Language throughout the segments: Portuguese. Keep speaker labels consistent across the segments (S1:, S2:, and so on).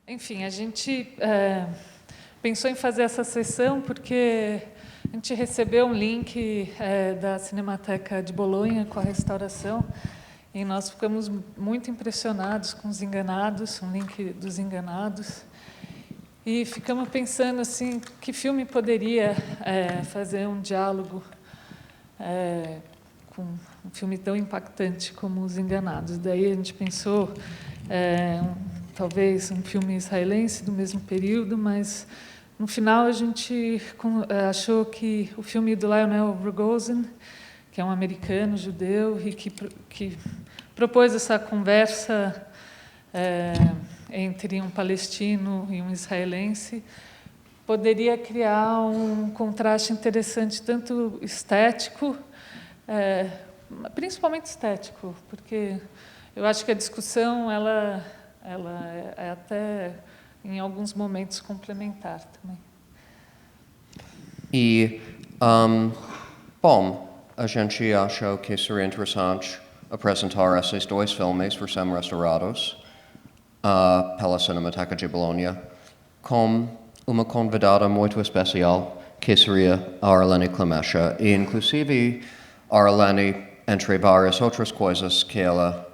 S1: Enfim, a gente pensou em fazer essa sessão porque a gente recebeu um link da Cinemateca de Bolonha com a restauração e nós ficamos muito impressionados com Os Enganados, um link dos Enganados. E ficamos pensando assim, que filme poderia fazer um diálogo com um filme tão impactante como Os Enganados. Daí a gente pensou talvez um filme israelense do mesmo período, mas no final a gente achou que o filme do Lionel Rogozin, que é um americano judeu e que propôs essa conversa entre um palestino e um israelense, poderia criar um contraste interessante, tanto estético, principalmente estético, porque eu acho que a discussão ela é até, em alguns momentos, complementar também.
S2: E, bom, a gente achou que seria interessante apresentar esses dois filmes recém-restaurados pela Cinemateca de Bolonha com uma convidada muito especial, que seria a Arlene Clemesha. E, inclusive, a Arlene, entre várias outras coisas que ela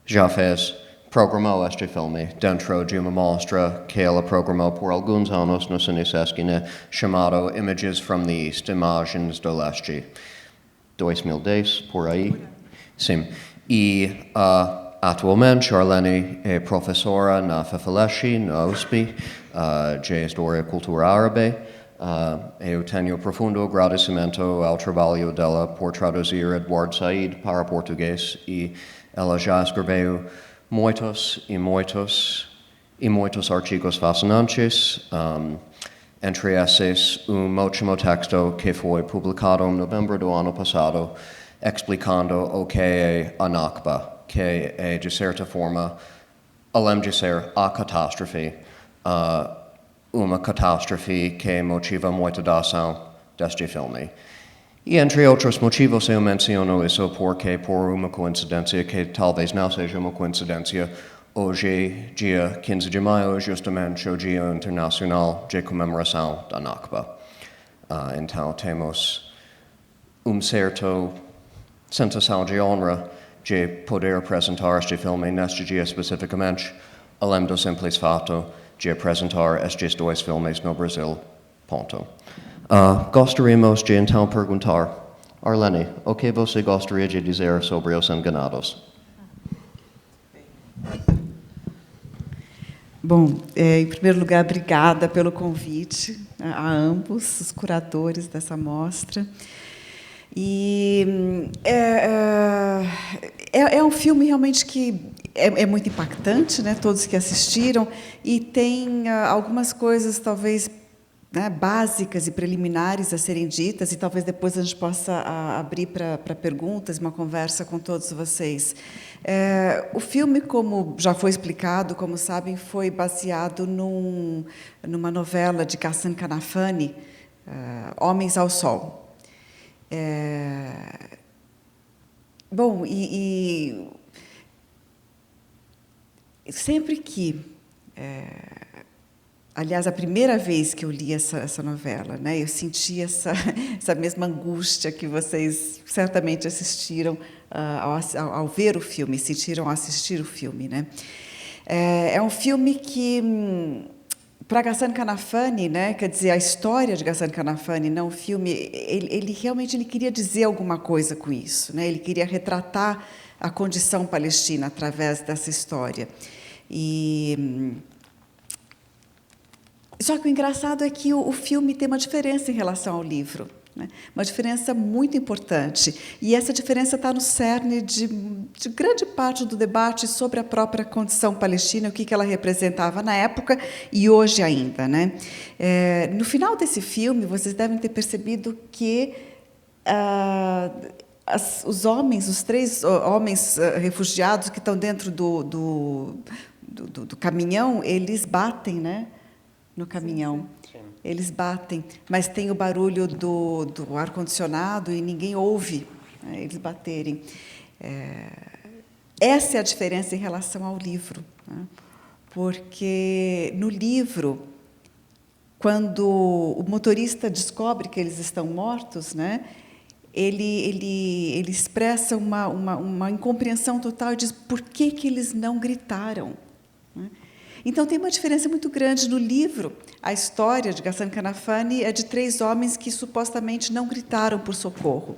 S2: já fez, programou este filme dentro de uma mostra que ela programou por alguns anos no Cine Sesquina, chamado Images from the East, Imagens do Leste, 2010, por aí. Sim. E atualmente, Arlene é professora na FFLSH, na USP, de História e Cultura Árabe. Eu tenho profundo agradecimento ao trabalho dela por traduzir Edward Said para português e ela já escreveu muitos artigos fascinantes, entre esses último texto que foi publicado em novembro do ano passado, explicando o que é a Nakba, que é, de certa forma, além de ser a catástrofe, uma catástrofe que motiva muita da ação deste filme. E entre outros motivos eu menciono isso porque, por uma coincidência que talvez não seja uma coincidência, hoje, dia 15 de maio, é justamente o Dia Internacional de Comemoração da Nakba. Então temos certa sensação de honra de poder apresentar este filme neste dia especificamente, além do simples fato de apresentar estes dois filmes no Brasil. Ponto. Gostaríamos de então perguntar, Arlene, o que você gostaria de dizer sobre Os Enganados?
S3: Bom, em primeiro lugar, obrigada pelo convite a ambos, os curadores dessa mostra. E é um filme realmente que é muito impactante, né? Todos que assistiram, e tem algumas coisas, talvez, né, básicas e preliminares a serem ditas, e talvez depois a gente possa abrir para perguntas, uma conversa com todos vocês. O filme, como já foi explicado, como sabem, foi baseado numa novela de Ghassan Kanafani, Homens ao Sol. Bom, e sempre que... aliás, a primeira vez que eu li essa novela, né, eu senti essa mesma angústia que vocês certamente assistiram ao ver o filme, sentiram ao assistir o filme, né? É um filme que, para Ghassan Kanafani, né, quer dizer, a história de Ghassan Kanafani, não o filme, ele realmente queria dizer alguma coisa com isso, né? Ele queria retratar a condição palestina através dessa história. Só que o engraçado é que o filme tem uma diferença em relação ao livro, né? Uma diferença muito importante. E essa diferença está no cerne de grande parte do debate sobre a própria condição palestina, o que ela representava na época e hoje ainda, né? No final desse filme, vocês devem ter percebido que os homens, os 3 homens refugiados que estão dentro do caminhão, eles batem, né? No caminhão. Sim. Eles batem, mas tem o barulho do ar-condicionado e ninguém ouve, né, eles baterem. Essa é a diferença em relação ao livro, né? porque no livro, quando o motorista descobre que eles estão mortos, né, ele expressa uma incompreensão total e diz por que eles não gritaram, né? Então, tem uma diferença muito grande no livro. A história de Ghassan Kanafani é de 3 homens que supostamente não gritaram por socorro.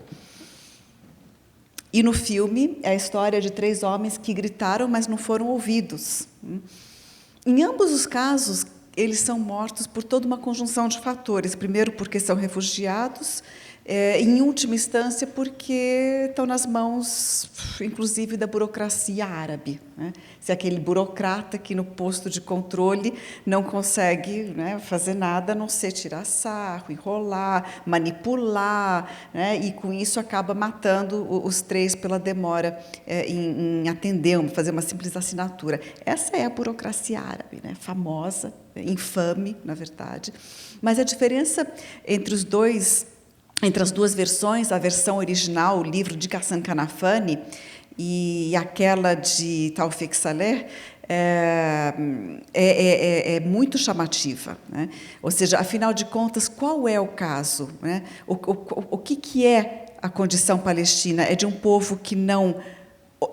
S3: E no filme é a história de 3 homens que gritaram, mas não foram ouvidos. Em ambos os casos, eles são mortos por toda uma conjunção de fatores. Primeiro, porque são refugiados, em última instância, porque estão nas mãos, inclusive, da burocracia árabe, né? Se aquele burocrata que no posto de controle não consegue, né, fazer nada, a não ser tirar sarro, enrolar, manipular, né, e com isso acaba matando os 3 pela demora em atender, fazer uma simples assinatura. Essa é a burocracia árabe, né, famosa, infame, na verdade. Mas a diferença entre as 2 versões, a versão original, o livro de Ghassan Kanafani, e aquela de Taufik Saleh, é muito chamativa, né? Ou seja, afinal de contas, qual é o caso, né? O que é a condição palestina? É de um povo que não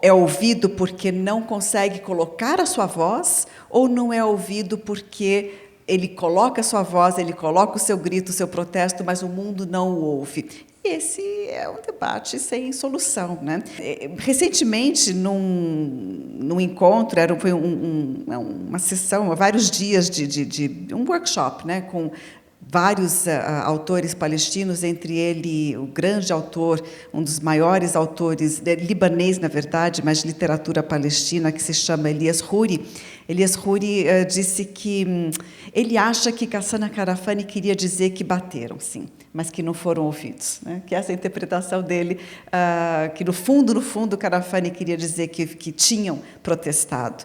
S3: é ouvido porque não consegue colocar a sua voz, ou não é ouvido porque ele coloca a sua voz, ele coloca o seu grito, o seu protesto, mas o mundo não o ouve? Esse é um debate sem solução, né? Recentemente, num encontro, foi uma sessão, vários dias de um workshop, né, com vários autores palestinos, entre ele o grande autor, um dos maiores autores, libanês, na verdade, mas de literatura palestina, que se chama Elias Huri. Elias Huri disse que ele acha que Ghassan Kanafani queria dizer que bateram, sim, mas que não foram ouvidos, né? Que essa é a interpretação dele, que no fundo, Kanafani queria dizer que tinham protestado.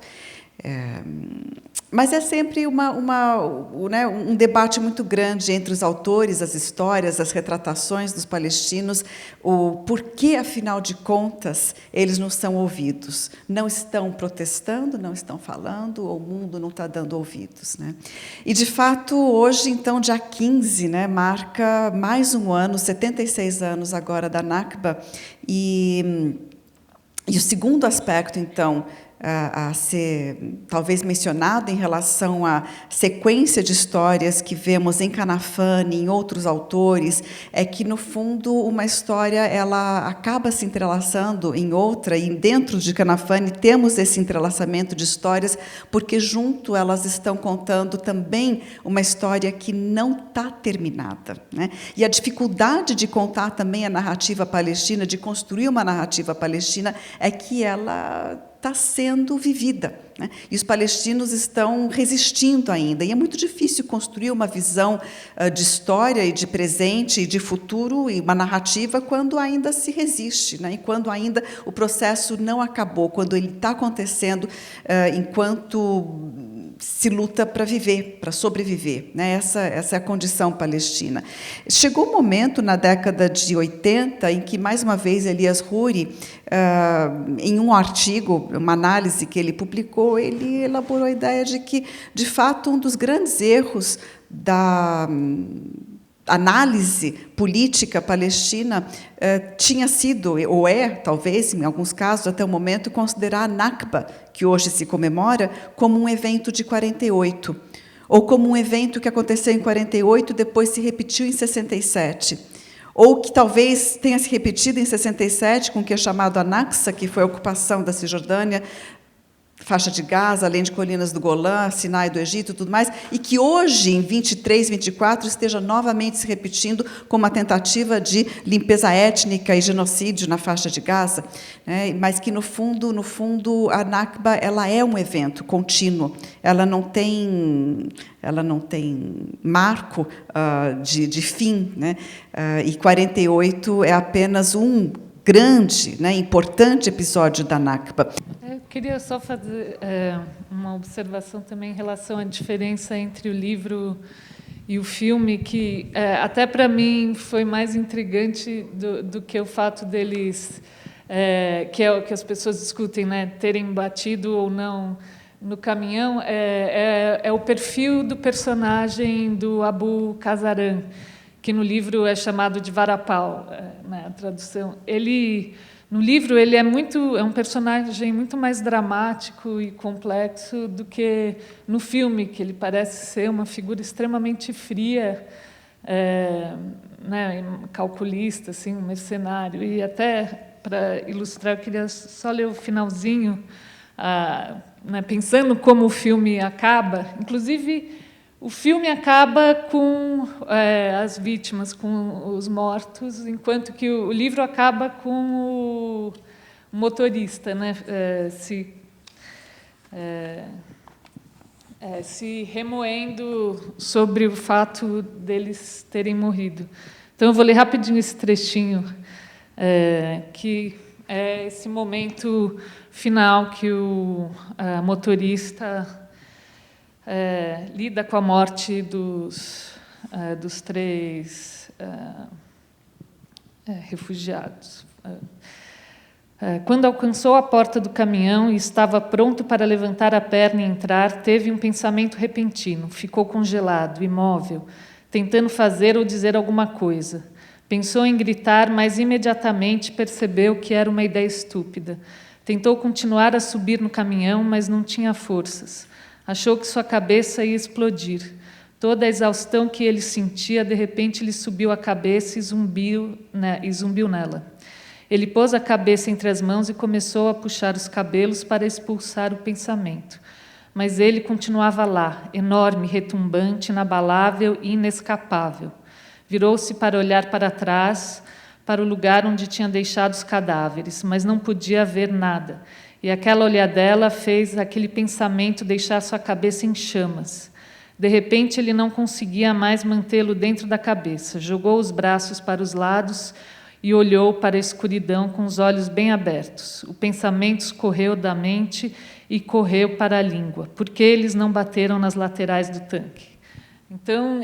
S3: Mas é sempre um debate muito grande entre os autores, as histórias, as retratações dos palestinos, o porquê, afinal de contas, eles não são ouvidos. Não estão protestando, não estão falando, ou o mundo não está dando ouvidos, né? E, de fato, hoje, então, dia 15, né, marca mais um ano, 76 anos agora da Nakba, e o segundo aspecto, então, a ser talvez mencionado em relação à sequência de histórias que vemos em Kanafani, em outros autores, é que, no fundo, uma história ela acaba se entrelaçando em outra, e dentro de Kanafani temos esse entrelaçamento de histórias, porque junto elas estão contando também uma história que não está terminada, né? E a dificuldade de contar também a narrativa palestina, de construir uma narrativa palestina, é que ela está sendo vivida, né? E os palestinos estão resistindo ainda. E é muito difícil construir uma visão de história e de presente e de futuro e uma narrativa quando ainda se resiste, né? E quando ainda o processo não acabou, quando ele está acontecendo enquanto se luta para viver, para sobreviver, né? Essa é a condição palestina. Chegou um momento, na década de 80, em que, mais uma vez, Elias Huri, em um artigo, uma análise que ele publicou, ele elaborou a ideia de que, de fato, um dos grandes erros da análise política palestina tinha sido, ou é, talvez, em alguns casos, até o momento, considerar a Nakba, que hoje se comemora, como um evento de 48, ou como um evento que aconteceu em 48 e depois se repetiu em 67. Ou que talvez tenha se repetido em 67, com o que é chamado Anaksa, que foi a ocupação da Cisjordânia, faixa de Gaza, além de colinas do Golã, Sinai do Egito e tudo mais, e que hoje, em 23, 24, esteja novamente se repetindo como uma tentativa de limpeza étnica e genocídio na faixa de Gaza, né? Mas que, no fundo, a Nakba ela é um evento contínuo, ela não tem marco de fim, né? E 48 é apenas um grande, né, importante episódio da Nakba.
S1: Eu queria só fazer uma observação também em relação à diferença entre o livro e o filme, que até para mim foi mais intrigante do que o fato deles, que é o que as pessoas discutem, né, terem batido ou não no caminhão é o perfil do personagem do Abu Kazaran, que no livro é chamado de Varapau, na tradução. No livro ele é um personagem muito mais dramático e complexo do que no filme, que ele parece ser uma figura extremamente fria, né, calculista, assim, um mercenário. E até para ilustrar, eu queria só ler o finalzinho, né, pensando como o filme acaba. Inclusive, o filme acaba com as vítimas, com os mortos, enquanto que o livro acaba com o motorista, né, se remoendo sobre o fato deles terem morrido. Então, eu vou ler rapidinho esse trechinho, que é esse momento final que o motorista lida com a morte dos 3 refugiados. Quando alcançou a porta do caminhão e estava pronto para levantar a perna e entrar, teve um pensamento repentino. Ficou congelado, imóvel, tentando fazer ou dizer alguma coisa. Pensou em gritar, mas imediatamente percebeu que era uma ideia estúpida. Tentou continuar a subir no caminhão, mas não tinha forças. Achou que sua cabeça ia explodir. Toda a exaustão que ele sentia, de repente, lhe subiu à cabeça e zumbiu nela. Ele pôs a cabeça entre as mãos e começou a puxar os cabelos para expulsar o pensamento. Mas ele continuava lá, enorme, retumbante, inabalável e inescapável. Virou-se para olhar para trás, para o lugar onde tinha deixado os cadáveres, mas não podia ver nada. E aquela olhadela fez aquele pensamento deixar sua cabeça em chamas. De repente, ele não conseguia mais mantê-lo dentro da cabeça. Jogou os braços para os lados e olhou para a escuridão com os olhos bem abertos. O pensamento escorreu da mente e correu para a língua. Por que eles não bateram nas laterais do tanque? Então,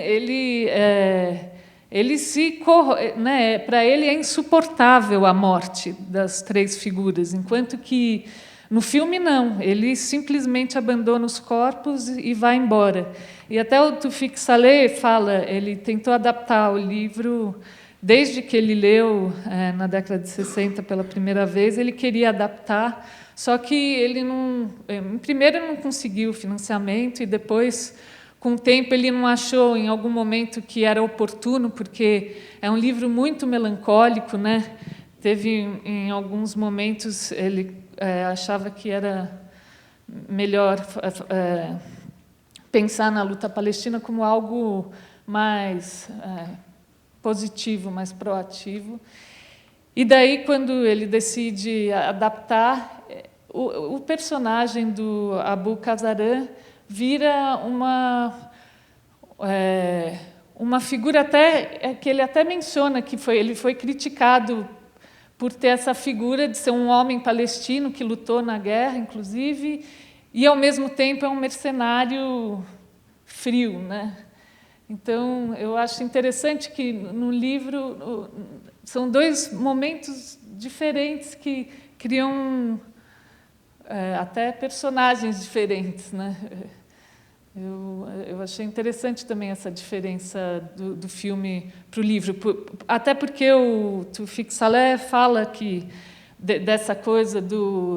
S1: né, para ele é insuportável a morte das 3 figuras, enquanto que no filme não, ele simplesmente abandona os corpos e vai embora. E até o Tawfik Saleh fala, ele tentou adaptar o livro. Desde que ele leu, na década de 60, pela primeira vez, ele queria adaptar, só que ele não... Primeiro, ele não conseguiu o financiamento, e depois, com o tempo, ele não achou, em algum momento, que era oportuno, porque é um livro muito melancólico, né? Teve, em alguns momentos, ele achava que era melhor pensar na luta palestina como algo mais... positivo, mais proativo. E daí, quando ele decide adaptar, o personagem do Abu Kazaran vira uma figura até que ele até menciona que ele foi criticado por ter essa figura de ser um homem palestino que lutou na guerra, inclusive, e ao mesmo tempo é um mercenário frio, né? Então, eu acho interessante que no livro são 2 momentos diferentes que criam até personagens diferentes, né? Eu achei interessante também essa diferença do filme para o livro, até porque o Tawfik Saleh fala que dessa coisa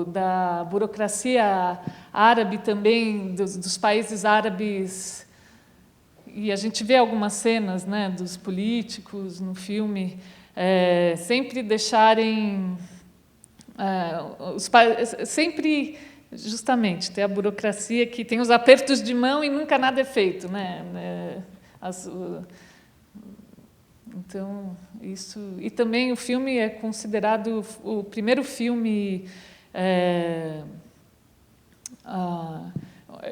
S1: da burocracia árabe também, dos países árabes. E a gente vê algumas cenas, né, dos políticos no filme sempre deixarem sempre justamente ter a burocracia que tem os apertos de mão e nunca nada é feito, né? Então isso, e também o filme é considerado o primeiro filme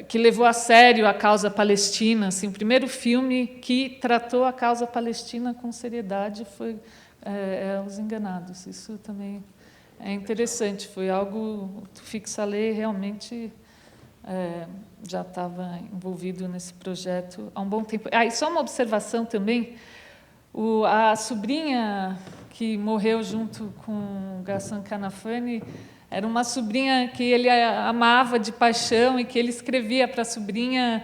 S1: que levou a sério a causa palestina, assim, o primeiro filme que tratou a causa palestina com seriedade foi Os Enganados. Isso também é interessante, foi algo... O Tawfik Saleh realmente já estava envolvido nesse projeto há um bom tempo. E só uma observação também, a sobrinha que morreu junto com Ghassan Kanafani, Era uma sobrinha que ele amava de paixão e que ele escrevia para a sobrinha.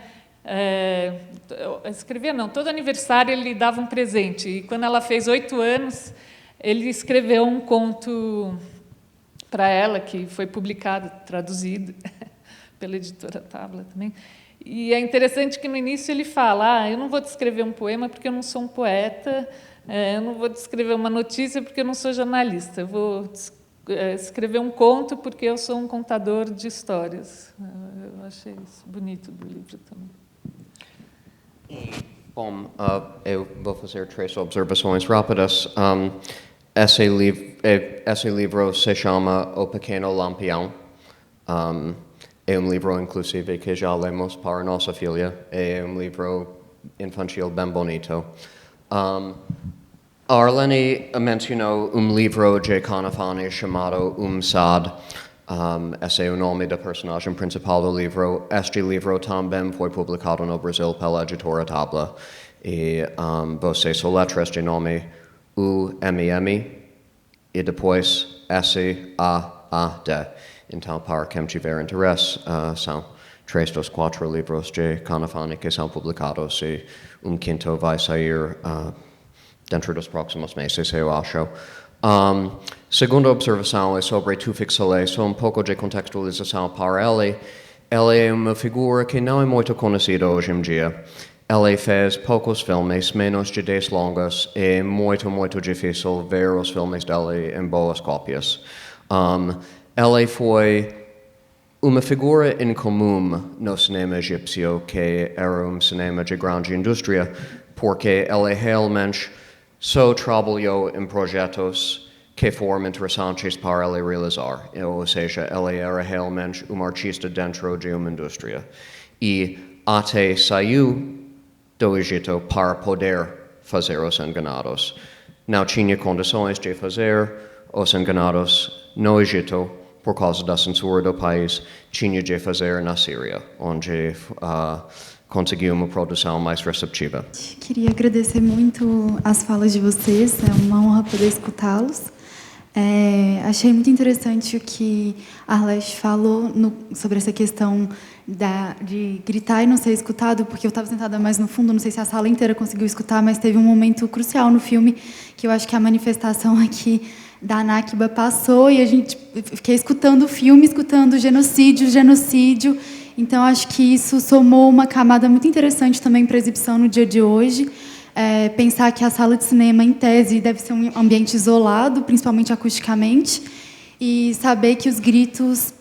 S1: Escrevia não, todo aniversário ele dava um presente. E quando ela fez 8 anos, ele escreveu um conto para ela, que foi publicado, traduzido pela editora Tabla também. E é interessante que no início ele fala: eu não vou descrever um poema porque eu não sou um poeta, eu não vou descrever uma notícia porque eu não sou jornalista, eu vou escrever um conto porque eu sou um contador de histórias. Eu achei isso bonito do livro também.
S2: Bom, eu vou fazer 3 observações rápidas. Esse livro se chama O Pequeno Lampião. É livro, inclusive, que já lemos para nossa filha. É livro infantil bem bonito. Arlene mencionou livro de Kanafani chamado Sad. Esse é o nome da personagem principal do livro. Este livro também foi publicado no Brasil pela editora Tabla. E você soletra este nome UMM e depois SAAD. Então, para quem tiver interesse, são 3 dos 4 livros de Kanafani que são publicados e 1/5 vai sair dentro dos próximos meses, eu acho. Segunda observação é sobre Tufik Saleh, só um pouco de contextualização para ele. Ele é uma figura que não é muito conhecida hoje em dia. Ele fez poucos filmes, menos de 10 longas, e é muito difícil ver os filmes dele em boas cópias. Ele foi uma figura incomum no cinema egípcio, que era um cinema de grande indústria, porque ele realmente só trabalhou em projetos que foram interessantes para ele realizar. Ou seja, ele era realmente um artista dentro de uma indústria. E até saiu do Egito para poder fazer Os Enganados. Não tinha condições de fazer Os Enganados no Egito por causa da censura do país, tinha de fazer na Síria, onde conseguiu uma produção mais receptiva.
S4: Queria agradecer muito as falas de vocês, é uma honra poder escutá-los. Achei muito interessante o que a Arlete falou sobre essa questão de gritar e não ser escutado, porque eu estava sentada mais no fundo, não sei se a sala inteira conseguiu escutar, mas teve um momento crucial no filme, que eu acho que a manifestação aqui da Nakba passou, e a gente fiquei escutando o filme, escutando genocídio. Então, acho que isso somou uma camada muito interessante também para a exibição no dia de hoje. Pensar que a sala de cinema, em tese, deve ser um ambiente isolado, principalmente acusticamente, e saber que os gritos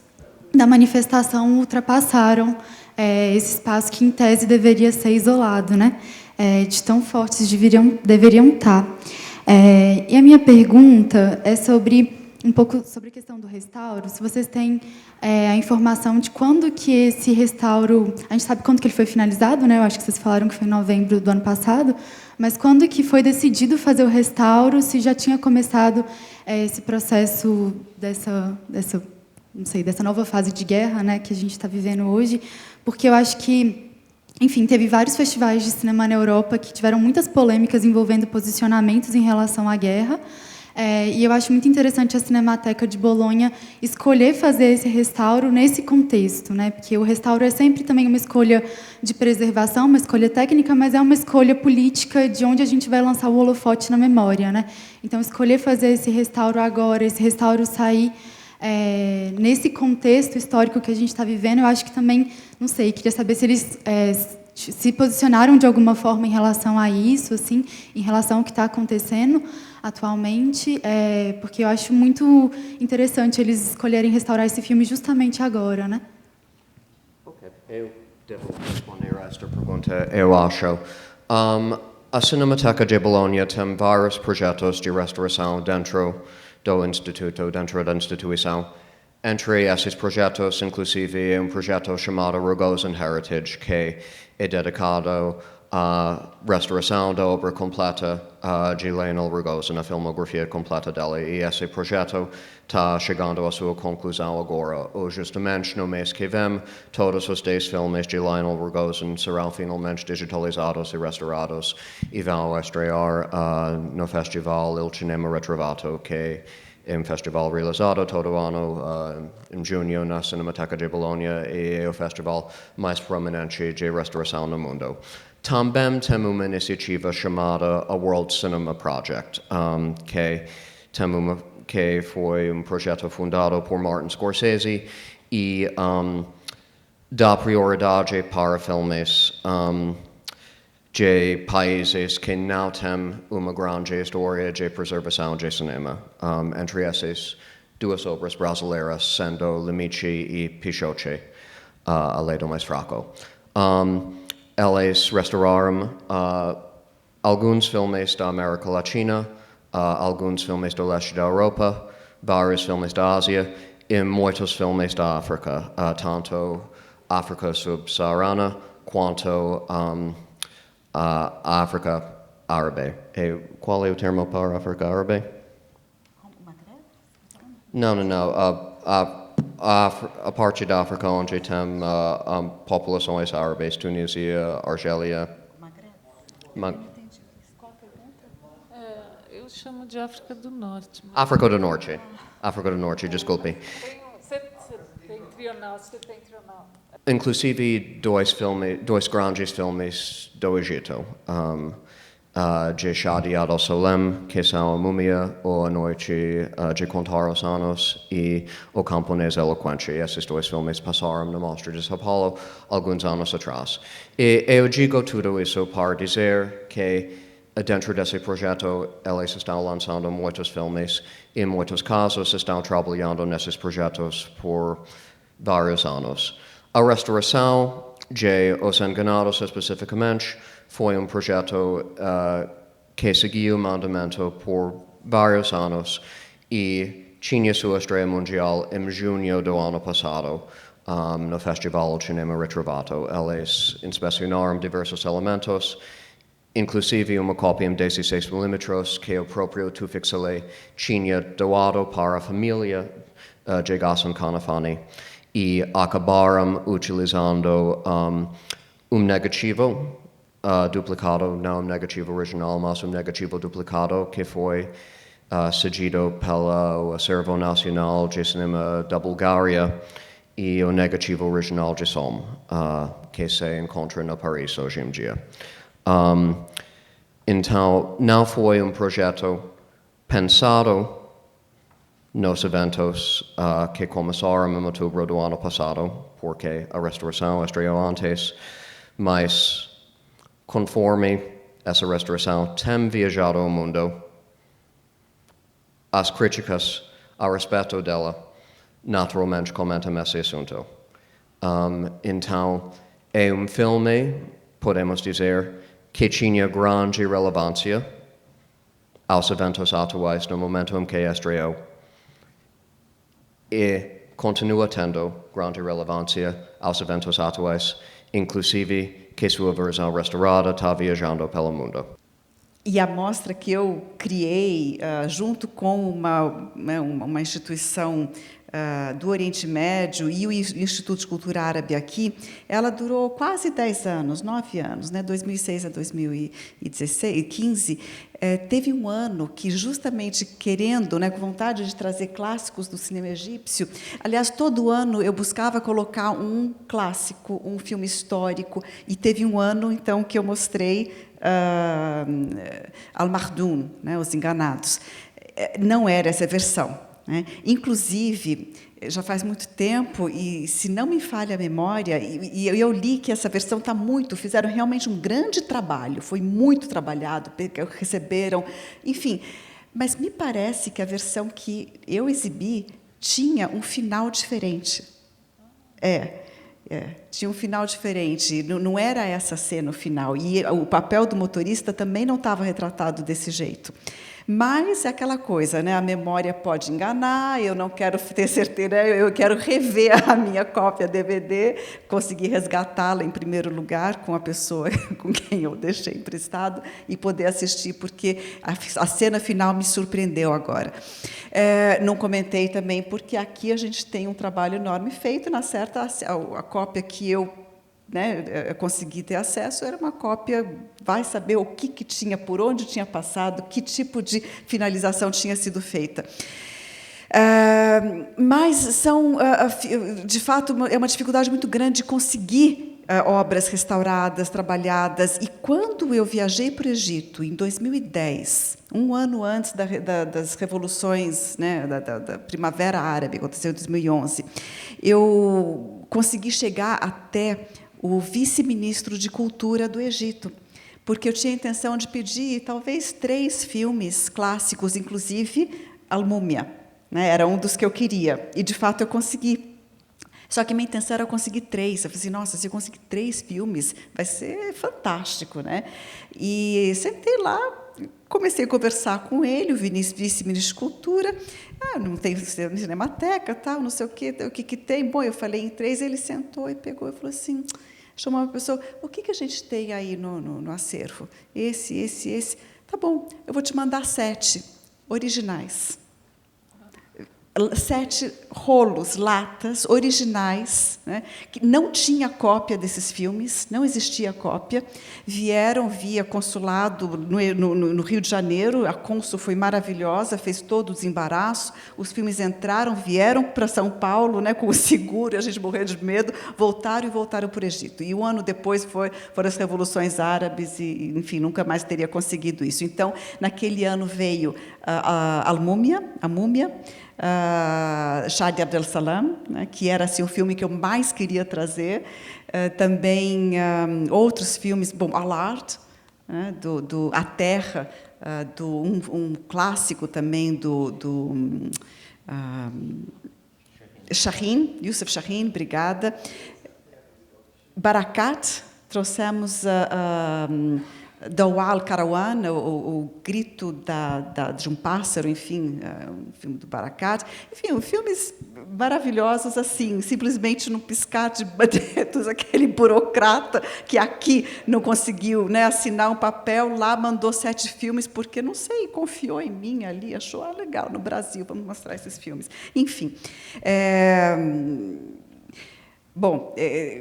S4: da manifestação ultrapassaram esse espaço que, em tese, deveria ser isolado, né? De tão fortes deveriam estar. E a minha pergunta é um pouco sobre a questão do restauro. Se vocês têm a informação de quando que esse restauro... A gente sabe quando que ele foi finalizado, né? Eu acho que vocês falaram que foi em novembro do ano passado. Mas quando que foi decidido fazer o restauro? Se já tinha começado esse processo dessa nova fase de guerra, né, que a gente está vivendo hoje? Porque eu acho que... Enfim, teve vários festivais de cinema na Europa que tiveram muitas polêmicas envolvendo posicionamentos em relação à guerra. E eu acho muito interessante a Cinemateca de Bolonha escolher fazer esse restauro nesse contexto, né? Porque o restauro é sempre também uma escolha de preservação, uma escolha técnica, mas é uma escolha política de onde a gente vai lançar o holofote na memória, né? Então, escolher fazer esse restauro agora, esse restauro sair nesse contexto histórico que a gente está vivendo, eu acho que também, não sei, queria saber se eles se posicionaram de alguma forma em relação a isso, assim, em relação ao que está acontecendo atualmente, porque eu acho muito interessante eles escolherem restaurar esse filme justamente agora, né?
S2: Ok, eu devo responder a esta pergunta, eu acho. A Cinemateca de Bolonha tem vários projetos de restauração dentro do Instituto, dentro da instituição. Entre esses projetos, inclusive, é um projeto chamado Rogozin Heritage, que é dedicado à restauração da obra completa de Leonel Rogozin, a filmografia completa dele. E esse projeto está chegando à sua conclusão agora. Ou justamente no mês que vem, todos os 10 filmes de Leonel Rogozin serão finalmente digitalizados e restaurados e vão estrear no festival Il Cinema Retrovato, que é festival realizado todo ano em junho na Cinemateca de Bologna e é o festival mais prominente de restauração no mundo. Também tem uma iniciativa chamada a World Cinema Project, que foi projeto fundado por Martin Scorsese e dá prioridade para filmes de países que não têm uma grande história de preservação de cinema. Entre essas, duas obras brasileiras, sendo Limite e Pichote, a Lei do Mais Fraco. Eles restauraram alguns filmes da América Latina, alguns filmes do leste da Europa, vários filmes da Ásia e muitos filmes da África, tanto África subsaariana quanto a África árabe. E qual é o termo para a África árabe? Não. A parte da África onde tem populações árabes, Tunísia, Argélia.
S1: Eu chamo de África do Norte.
S2: África do Norte, desculpe.
S1: Você tem trional.
S2: Inclusive dois grandes filmes do Egito, de Shadi Al-Solem, que são A Múmia, ou A Noite de Contar os Anos, e O Camponês Eloquente. Esses dois filmes passaram na Mostra de São Paulo alguns anos atrás. E eu digo tudo isso para dizer que dentro desse projeto eles estão lançando muitos filmes e, em muitos casos, estão trabalhando nesses projetos por vários anos. A restauração de Os Enganados, especificamente, foi projeto que seguiu o mandamento por vários anos e tinha sua estreia mundial em junho do ano passado, no Festival de Cinema Ritrovato. Eles inspecionaram diversos elementos, inclusive uma cópia em 16mm que o próprio Tufik tinha doado para a família de Ghassan Kanafani e acabaram utilizando negativo duplicado, não negativo original, mas negativo duplicado que foi cedido pelo Acervo Nacional de Cinema da Bulgária e o negativo original de Somme, que se encontra no Paris hoje em dia. Então, não foi projeto pensado nos eventos que começaram em outubro do ano passado, porque a restauração estreou antes, mas conforme essa restauração tem viajado ao mundo, as críticas a respeito dela naturalmente comentam esse assunto. Então, é filme, podemos dizer, que tinha grande relevância aos eventos atuais no momento em que estreou e continua tendo grande relevância aos eventos atuais, inclusive que sua versão restaurada está viajando pelo mundo.
S3: E a mostra que eu criei junto com uma instituição do Oriente Médio e o Instituto de Cultura Árabe aqui, ela durou quase 10 anos, 9 anos, 2006 a 2015. Teve um ano que, justamente querendo, com vontade de trazer clássicos do cinema egípcio, aliás, todo ano eu buscava colocar um clássico, um filme histórico, e teve um ano, então, que eu mostrei Al-Mahdoun, Os Enganados. Não era essa versão. Inclusive, já faz muito tempo, e se não me falha a memória, e eu li que essa versão fizeram realmente um grande trabalho, foi muito trabalhado, receberam, enfim, mas me parece que a versão que eu exibi tinha um final diferente. Tinha um final diferente, não era essa cena o final, e o papel do motorista também não estava retratado desse jeito. Mas é aquela coisa, a memória pode enganar, eu não quero ter certeza, eu quero rever a minha cópia DVD, conseguir resgatá-la em primeiro lugar com a pessoa com quem eu deixei emprestado e poder assistir, porque a cena final me surpreendeu agora. Não comentei também, porque aqui a gente tem um trabalho enorme feito, a cópia que eu consegui ter acesso era uma cópia, vai saber o que tinha, por onde tinha passado, que tipo de finalização tinha sido feita. Mas são, de fato, é uma dificuldade muito grande de conseguir obras restauradas, trabalhadas. E quando eu viajei para o Egito, em 2010, um ano antes das revoluções, né, da Primavera Árabe, aconteceu em 2011, eu consegui chegar até o vice-ministro de Cultura do Egito, porque eu tinha a intenção de pedir, talvez, 3 filmes clássicos, inclusive Al-Múmia, né, era um dos que eu queria, e, de fato, eu consegui. Só que minha intenção era conseguir 3. Eu falei assim, nossa, se eu conseguir 3 filmes, vai ser fantástico, né? E sentei lá, comecei a conversar com ele, o vice-ministro de Cultura. Não tem cinemateca, tal, não sei o que tem. Bom, eu falei em 3, ele sentou e pegou e falou assim, chamou uma pessoa, o que a gente tem aí no acervo? Esse. Tá bom, eu vou te mandar 7 originais. 7 rolos, latas, originais, né, que não tinha cópia desses filmes, não existia cópia, vieram via consulado no Rio de Janeiro, a cônsul foi maravilhosa, fez todo o desembaraço, os filmes entraram, vieram para São Paulo, né, com o seguro, a gente morrendo de medo, voltaram para o Egito. E um ano depois foram as revoluções árabes, e, enfim, nunca mais teria conseguido isso. Então, naquele ano veio a Múmia, Shah de Abdel Salam, né, que era assim, o filme que eu mais queria trazer. Também outros filmes, bom, Al-Ard, né, A Terra, um clássico também do Shahin, Youssef Shahin, obrigada. Barakat, trouxemos Dawal Karawan, o grito de um pássaro, enfim, um filme do Barakat. Enfim, filmes maravilhosos, assim, simplesmente num piscar de dedos, aquele burocrata que aqui não conseguiu, né, assinar um papel, lá mandou 7 filmes, porque, não sei, confiou em mim ali, achou legal, no Brasil, vamos mostrar esses filmes. Enfim. Bom,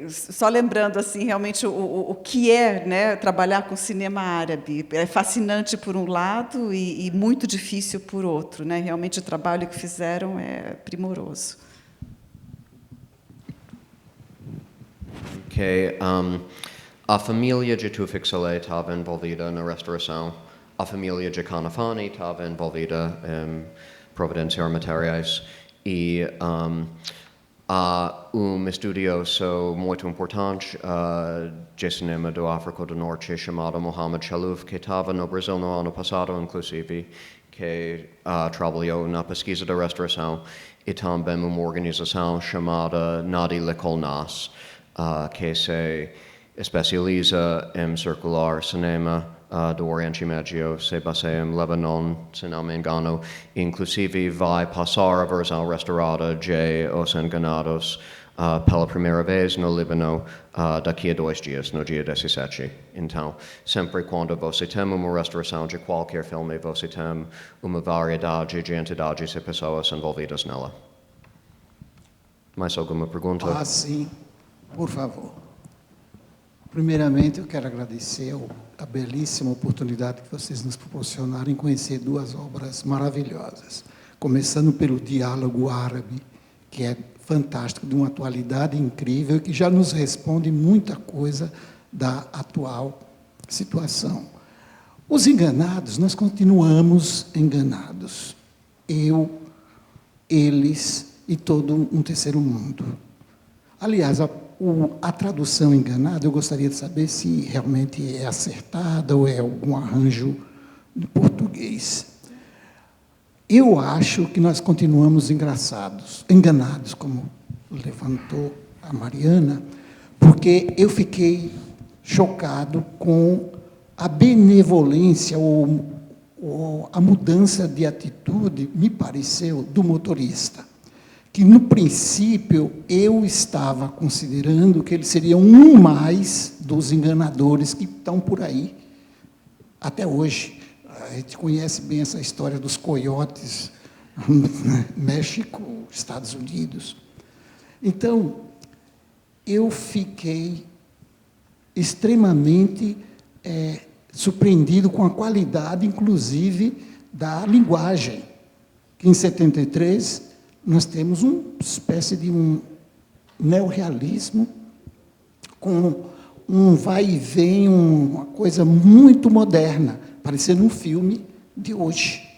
S3: só lembrando assim, realmente o que é, né, trabalhar com cinema árabe. É fascinante por um lado e muito difícil por outro, né? Realmente o trabalho que fizeram é primoroso.
S2: Ok, a família de Tufik-Saleh estava envolvida na restauração. A família de Kanafani estava envolvida em providenciar materiais e há estudioso muito importante de cinema do África do Norte chamado Mohamed Chalouf, que estava no Brasil no ano passado, inclusive, que trabalhou na pesquisa da restauração, e também uma organização chamada Nadi L'École Nas, que se especializa em circular cinema do Oriente Médio, se baseia em Lebanon, se não me engano, inclusive vai passar a versão restaurada de Os Enganados pela primeira vez no Líbano daqui a 2 dias, no dia 17. Então, sempre quando você tem uma restauração de qualquer filme, você tem uma variedade de entidades e pessoas envolvidas nela. Mais alguma pergunta?
S5: Sim, por favor. Primeiramente, eu quero agradecer a belíssima oportunidade que vocês nos proporcionaram em conhecer 2 obras maravilhosas. Começando pelo Diálogo Árabe, que é fantástico, de uma atualidade incrível e que já nos responde muita coisa da atual situação. Os enganados, nós continuamos enganados. Eu, eles e todo um terceiro mundo. Aliás, a tradução enganada, eu gostaria de saber se realmente é acertada ou é algum arranjo de português. Eu acho que nós continuamos enganados, como levantou a Mariana, porque eu fiquei chocado com a benevolência ou a mudança de atitude, me pareceu, do motorista. Que, no princípio, eu estava considerando que ele seria um mais dos enganadores que estão por aí, até hoje. A gente conhece bem essa história dos coiotes, México, Estados Unidos. Então, eu fiquei extremamente surpreendido com a qualidade, inclusive, da linguagem. que em 73 nós temos uma espécie de um neorrealismo com um vai e vem, uma coisa muito moderna, parecendo um filme de hoje.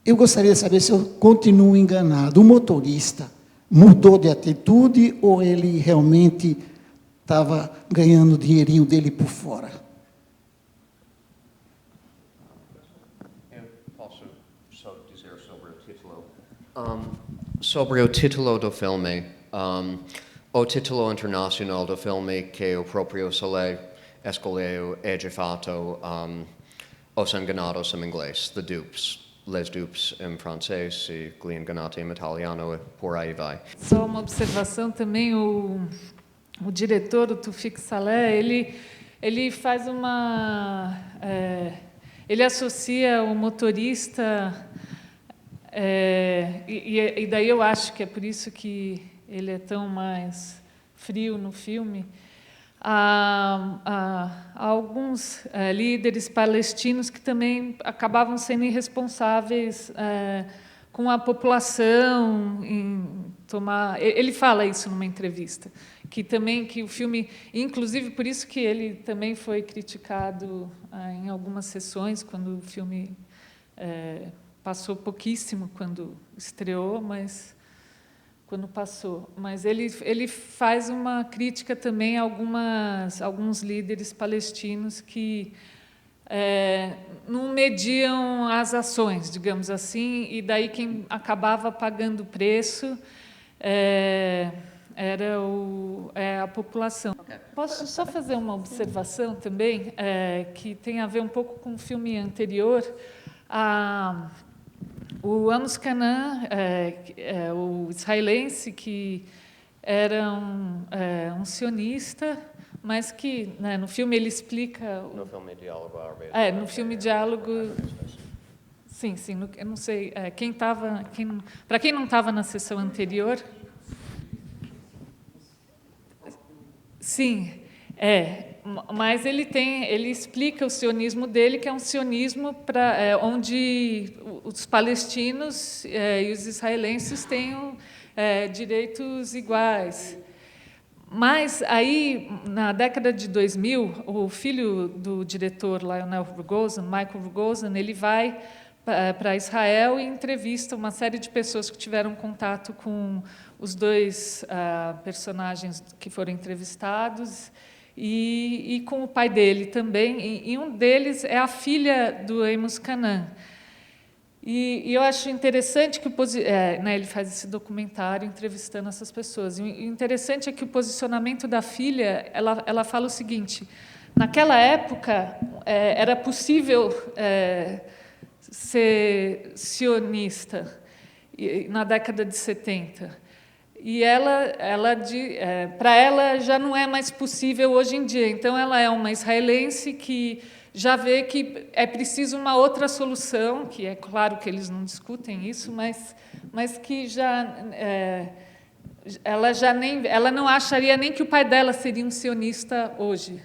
S5: Eu gostaria de saber se eu continuo enganado. O motorista mudou de atitude ou ele realmente estava ganhando o dinheirinho dele por fora?
S2: Eu posso só dizer sobre o título. Sobre o título do filme, o título internacional do filme que o próprio Soleil escolheu é de fato Os Enganados em inglês, The Dupes, Les Dupes em francês e Gli Ingannati em italiano e por aí vai.
S1: Só uma observação também, o diretor, o Tawfik Saleh, ele faz uma... ele associa o motorista... e daí eu acho que é por isso que ele é tão mais frio no filme, a alguns líderes palestinos que também acabavam sendo irresponsáveis com a população em tomar... Ele fala isso numa entrevista, que o filme, inclusive por isso que ele também foi criticado em algumas sessões, quando o filme passou pouquíssimo quando estreou, mas quando passou. Mas ele faz uma crítica também a alguns líderes palestinos que não mediam as ações, digamos assim, e daí quem acabava pagando o preço era a população. Posso só fazer uma observação também, que tem a ver um pouco com o filme anterior. O Amos Kanan, o israelense, que era um sionista, mas que, né, no filme ele explica...
S2: No filme Diálogo Árabe.
S1: No filme Diálogo... Sim, eu não sei, para quem não estava na sessão anterior... Sim, mas ele explica o sionismo dele, que é um sionismo onde os palestinos e os israelenses tenham direitos iguais. Mas aí, na década de 2000, o filho do diretor Lionel Rogozin, Michael Rogozin, ele vai para Israel e entrevista uma série de pessoas que tiveram contato com os dois personagens que foram entrevistados e com o pai dele também. E um deles é a filha do Amos Kanan. E eu acho interessante que ele faz esse documentário entrevistando essas pessoas. E o interessante é que o posicionamento da filha, ela fala o seguinte: naquela época era possível ser sionista, na década de 70. E para ela já não é mais possível hoje em dia. Então ela é uma israelense que já vê que é preciso uma outra solução, que é claro que eles não discutem isso, mas que ela não acharia nem que o pai dela seria um sionista hoje.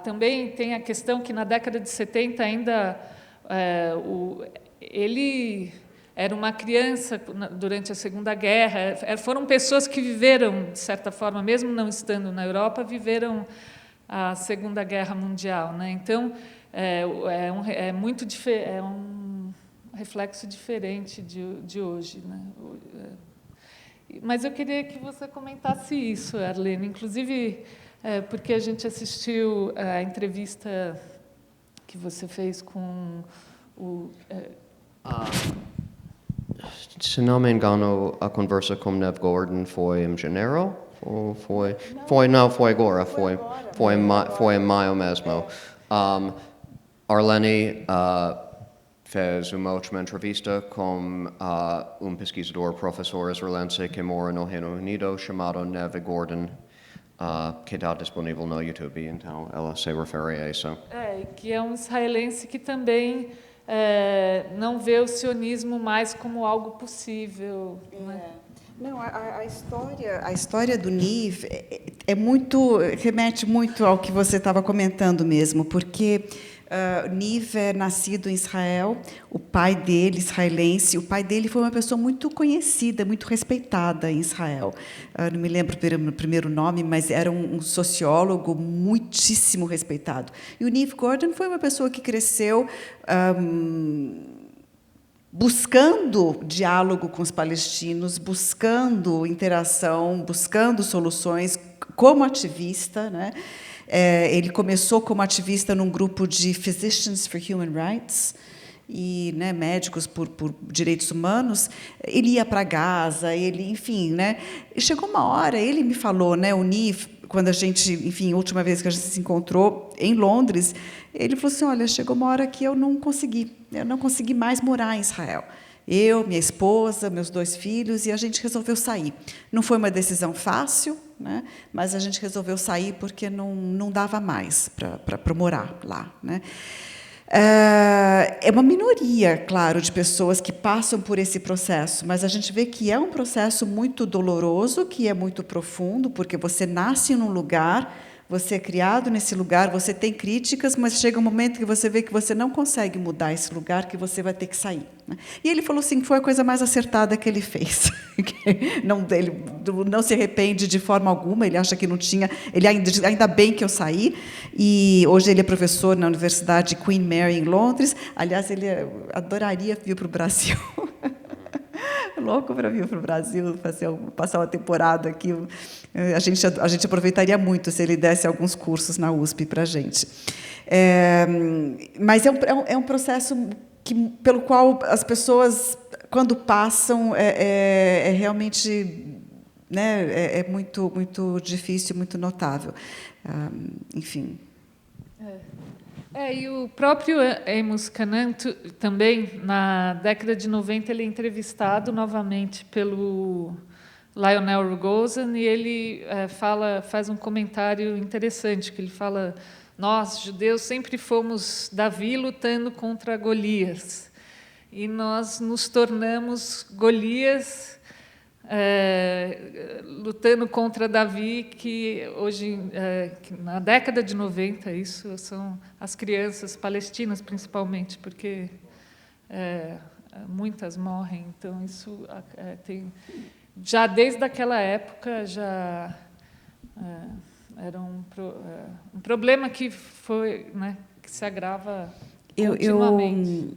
S1: Também tem a questão que na década de 70 ainda ele era uma criança durante a Segunda Guerra. Foram pessoas que viveram, de certa forma, mesmo não estando na Europa, viveram a Segunda Guerra Mundial, né? Então é um reflexo diferente de hoje, né? Mas eu queria que você comentasse isso, Arlene, inclusive porque a gente assistiu a entrevista que você fez com o...
S2: Se não me engano, a conversa com Nev Gordon foi em janeiro? Foi agora, foi em maio mesmo. Arlene fez uma última entrevista com pesquisador, professor israelense que mora no Reino Unido, chamado Nev Gordon, que está disponível no YouTube, então ela se refere a isso.
S1: Que é um israelense que também não vê o sionismo mais como algo possível. Né?
S3: Não, a história do Niv remete muito ao que você estava comentando mesmo, porque Niv é nascido em Israel, o pai dele, israelense, o pai dele foi uma pessoa muito conhecida, muito respeitada em Israel. Não me lembro o primeiro nome, mas era um sociólogo muitíssimo respeitado. E o Niv Gordon foi uma pessoa que cresceu buscando diálogo com os palestinos, buscando interação, buscando soluções, como ativista, né? Ele começou como ativista num grupo de Physicians for Human Rights, e, né, médicos por direitos humanos. Ele ia para Gaza, enfim, né? E chegou uma hora, ele me falou, né, o Niv, quando a gente, enfim, a última vez que a gente se encontrou em Londres, ele falou assim: olha, chegou uma hora que eu não consegui mais morar em Israel. Eu, minha esposa, meus 2 filhos, e a gente resolveu sair. Não foi uma decisão fácil, né, mas a gente resolveu sair porque não dava mais para morar lá, né. É uma minoria, claro, de pessoas que passam por esse processo, mas a gente vê que é um processo muito doloroso, que é muito profundo, porque você nasce num lugar, você é criado nesse lugar, você tem críticas, mas chega um momento que você vê que você não consegue mudar esse lugar, que você vai ter que sair, né? E ele falou assim que foi a coisa mais acertada que ele fez. Ele não se arrepende de forma alguma, ele acha que não tinha... ainda bem que eu saí, e hoje ele é professor na Universidade Queen Mary, em Londres. Aliás, ele adoraria vir para o Brasil. Louco para vir para o Brasil, passar uma temporada aqui. A gente aproveitaria muito se ele desse alguns cursos na USP para a gente. Mas é um processo pelo qual as pessoas, quando passam, realmente, né, é muito, muito difícil, muito notável. Enfim.
S1: E o próprio Amos Kanan também, na década de 90, ele é entrevistado novamente pelo Lionel Rogozin, e ele faz um comentário interessante, que ele fala: nós, judeus, sempre fomos Davi lutando contra Golias, e nós nos tornamos Golias lutando contra Davi, que hoje, na década de 90, isso são as crianças palestinas, principalmente, porque muitas morrem. Então, isso tem... Já desde aquela época, já era um problema que foi, né, que se agrava continuamente.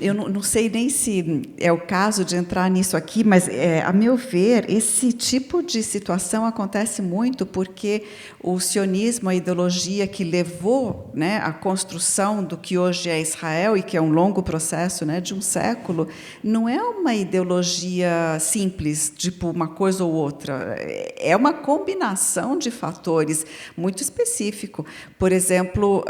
S3: Eu não sei nem se é o caso de entrar nisso aqui, mas, a meu ver, esse tipo de situação acontece muito porque o sionismo, a ideologia que levou, né, à construção do que hoje é Israel, e que é um longo processo, né, de um século, não é uma ideologia simples, tipo uma coisa ou outra. É uma combinação de fatores muito específico. Por exemplo,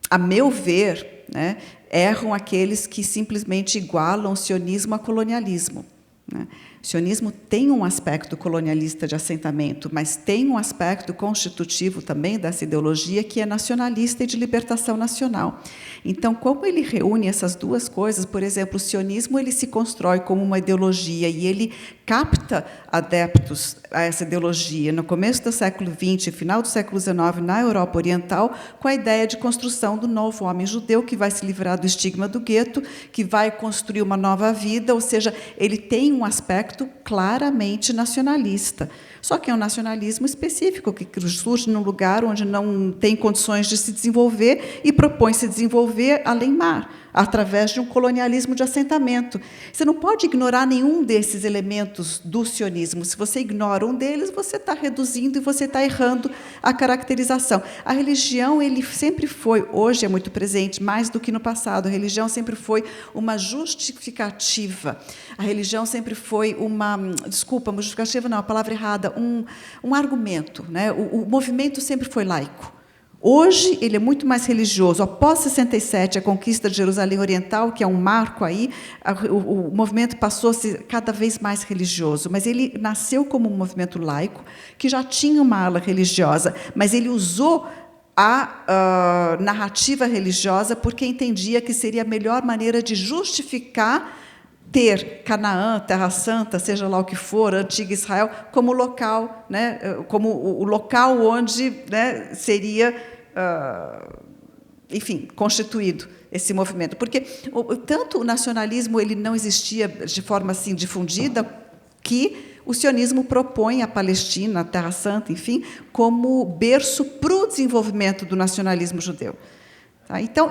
S3: a meu ver, né, erram aqueles que simplesmente igualam o sionismo a colonialismo, né? O sionismo tem um aspecto colonialista de assentamento, mas tem um aspecto constitutivo também dessa ideologia, que é nacionalista e de libertação nacional. Então, como ele reúne essas duas coisas, por exemplo, o sionismo ele se constrói como uma ideologia e ele capta adeptos a essa ideologia no começo do século XX, final do século XIX, na Europa Oriental, com a ideia de construção do novo homem judeu, que vai se livrar do estigma do gueto, que vai construir uma nova vida, ou seja, ele tem um aspecto claramente nacionalista. Só que é um nacionalismo específico, que surge num lugar onde não tem condições de se desenvolver e propõe se desenvolver além-mar, através de um colonialismo de assentamento. Você não pode ignorar nenhum desses elementos do sionismo. Se você ignora um deles, você está reduzindo e você está errando a caracterização. A religião ele sempre foi, hoje é muito presente, mais do que no passado. A religião sempre foi uma justificativa. A religião sempre foi uma justificativa não, a palavra errada, um argumento, né? O movimento sempre foi laico. Hoje, ele é muito mais religioso. Após 67, a conquista de Jerusalém Oriental, que é um marco aí, o movimento passou a ser cada vez mais religioso. Mas ele nasceu como um movimento laico, que já tinha uma ala religiosa, mas ele usou a narrativa religiosa porque entendia que seria a melhor maneira de justificar ter Canaã, Terra Santa, seja lá o que for, antiga Israel, como local, né, como o local onde, né, seria enfim, constituído esse movimento. Porque tanto o nacionalismo ele não existia de forma assim difundida, que o sionismo propõe a Palestina, a Terra Santa, enfim, como berço para o desenvolvimento do nacionalismo judeu. Tá? Então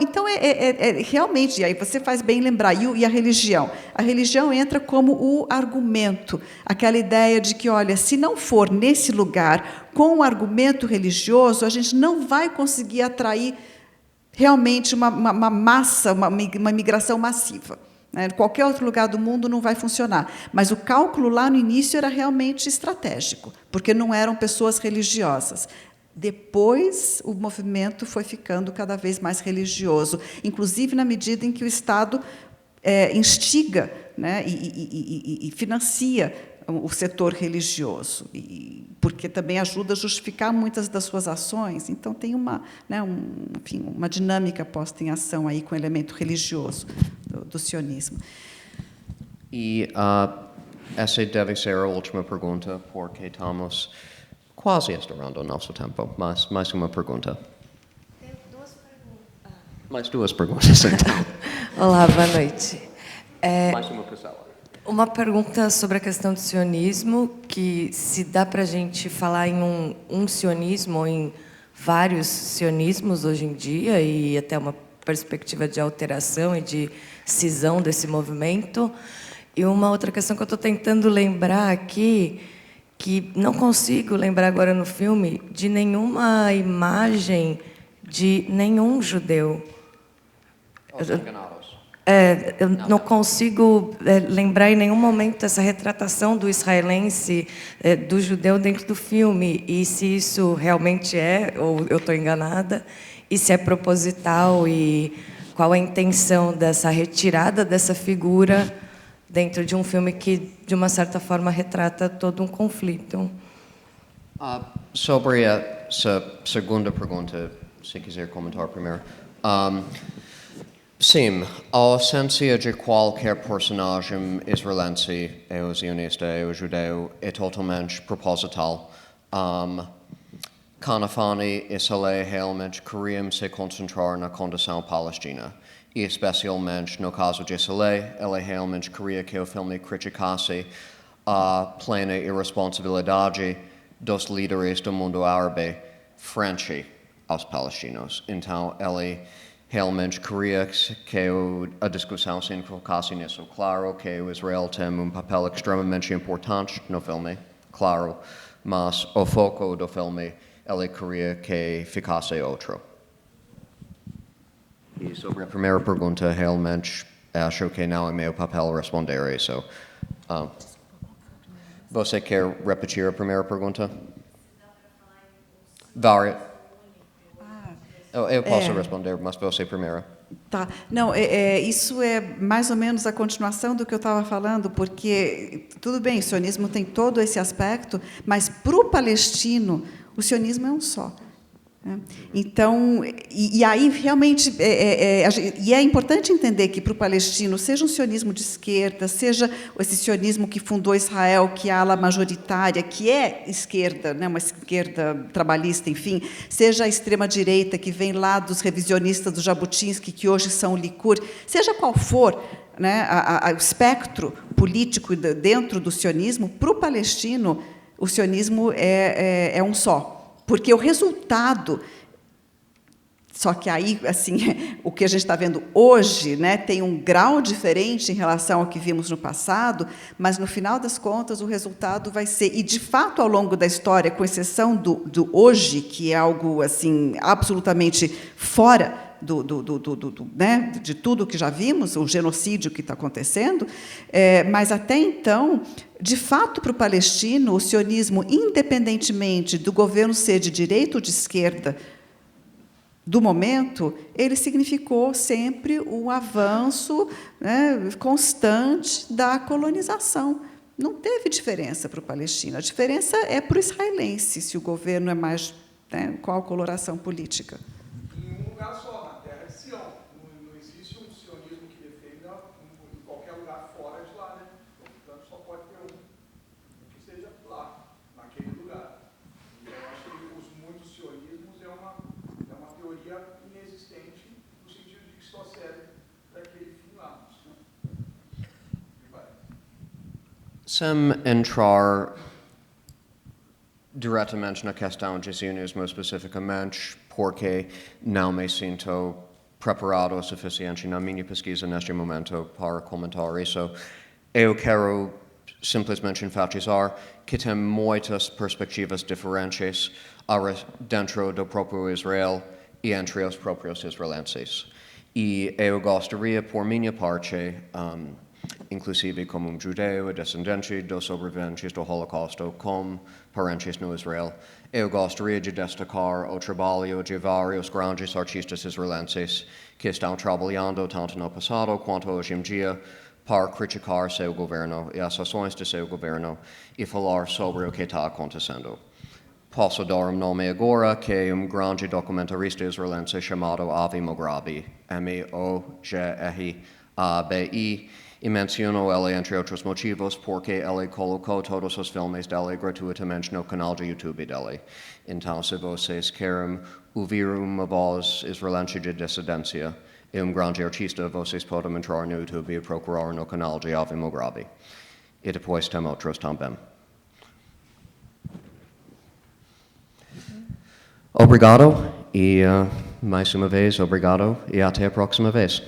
S3: realmente, e aí você faz bem lembrar, e a religião? A religião entra como o argumento, aquela ideia de que, olha, se não for nesse lugar, com o argumento religioso, a gente não vai conseguir atrair realmente uma massa, uma migração massiva. Né? Qualquer outro lugar do mundo não vai funcionar. Mas o cálculo lá no início era realmente estratégico, porque não eram pessoas religiosas. Depois, o movimento foi ficando cada vez mais religioso, inclusive na medida em que o Estado instiga, né, e financia o setor religioso, porque também ajuda a justificar muitas das suas ações. Então, tem uma dinâmica posta em ação aí com o elemento religioso do sionismo.
S2: E essa deve ser a última pergunta, porque estamos quase estourando o nosso tempo. Mais uma pergunta.
S6: Tenho duas perguntas.
S2: Mais duas perguntas, então.
S6: Olá, boa noite.
S2: Mais uma Priscila.
S6: Uma pergunta sobre a questão do sionismo, que se dá para a gente falar em um sionismo ou em vários sionismos hoje em dia, e até uma perspectiva de alteração e de cisão desse movimento. E uma outra questão que eu estou tentando lembrar aqui, que não consigo lembrar agora no filme, de nenhuma imagem de nenhum judeu.
S2: Os enganados.
S6: Eu não consigo lembrar em nenhum momento essa retratação do israelense, do judeu dentro do filme, e se isso realmente é, ou eu estou enganada, e se é proposital, e qual a intenção dessa retirada dessa figura dentro de um filme que, de uma certa forma, retrata todo um conflito.
S2: Sobre essa segunda pergunta, se quiser comentar primeiro. Sim, a essência de qualquer personagem israelense, o zionista, o judeu, é totalmente proposital. Kanafani e Saleh realmente queriam se concentrar na condição palestina. E especialmente no caso de Saleh, ele realmente queria que o filme criticasse a plena irresponsabilidade dos líderes do mundo árabe frente aos palestinos. Então, ele realmente queria que a discussão se enfocasse nisso. Claro que o Israel tem um papel extremamente importante no filme, claro, mas o foco do filme, ele queria que ficasse outro. E sobre a primeira pergunta, realmente, acho que não é meu papel responder isso. Você quer repetir a primeira pergunta? Várias. Eu posso responder, mas você primeiro.
S3: Tá. Não, isso é mais ou menos a continuação do que eu estava falando, porque, tudo bem, o sionismo tem todo esse aspecto, mas, para o palestino, o sionismo é um só. Né? Então, e aí, realmente, e é importante entender que, para o palestino, seja um sionismo de esquerda, seja esse sionismo que fundou Israel, que é a ala majoritária, que é esquerda, né, uma esquerda trabalhista, enfim, seja a extrema-direita, que vem lá dos revisionistas do Jabotinsky, que hoje são o Likud, seja qual for, né, o espectro político dentro do sionismo, para o palestino, o sionismo é um só. Porque o resultado, só que aí, assim, o que a gente está vendo hoje, né, tem um grau diferente em relação ao que vimos no passado, mas, no final das contas, o resultado vai ser, e, de fato, ao longo da história, com exceção do hoje, que é algo assim absolutamente fora né, de tudo que já vimos, o genocídio que está acontecendo, mas, até então, de fato, para o palestino, o sionismo, independentemente do governo ser de direita ou de esquerda do momento, ele significou sempre um avanço, né, constante da colonização. Não teve diferença para o palestino. A diferença é para o israelense, se o governo é mais, né, qual a coloração política.
S7: Em um lugar só, na terra de Sião. Não existe um sionismo que defenda em qualquer lugar fora de lá, né? Portanto, só pode ter um que seja lá, naquele lugar. E eu acho que os muitos sionismos é uma teoria inexistente, no sentido de que só serve para aquele fim lá.
S2: Sem entrar diretamente na questão de sionismo especificamente, porque não me sinto preparado o suficiente na minha pesquisa neste momento para comentar isso, eu quero simplesmente enfatizar que tem muitas perspectivas diferentes dentro do próprio Israel e entre os próprios israelenses. E eu gostaria, por minha parte, inclusive como judeu e descendente dos sobreviventes do Holocausto com parentes no Israel, eu gostaria de destacar o trabalho de vários grandes artistas israelenses que estão trabalhando tanto no passado quanto hoje em dia para criticar seu governo e as ações de seu governo e falar sobre o que está acontecendo. Posso dar nome agora, que é grande documentarista israelense chamado Avi Mograbi, M-O-G-R-A-B-I, e menciono ele entre outros motivos porque ele colocou todos os filmes dele gratuitamente no canal de YouTube dele. Então, se vocês querem ouvir uma voz israelense de dissidência e grande artista, vocês podem entrar no YouTube e procurar no canal de Avi Mograbi. E depois tem outros também. Obrigado e mais uma vez obrigado e até a próxima vez.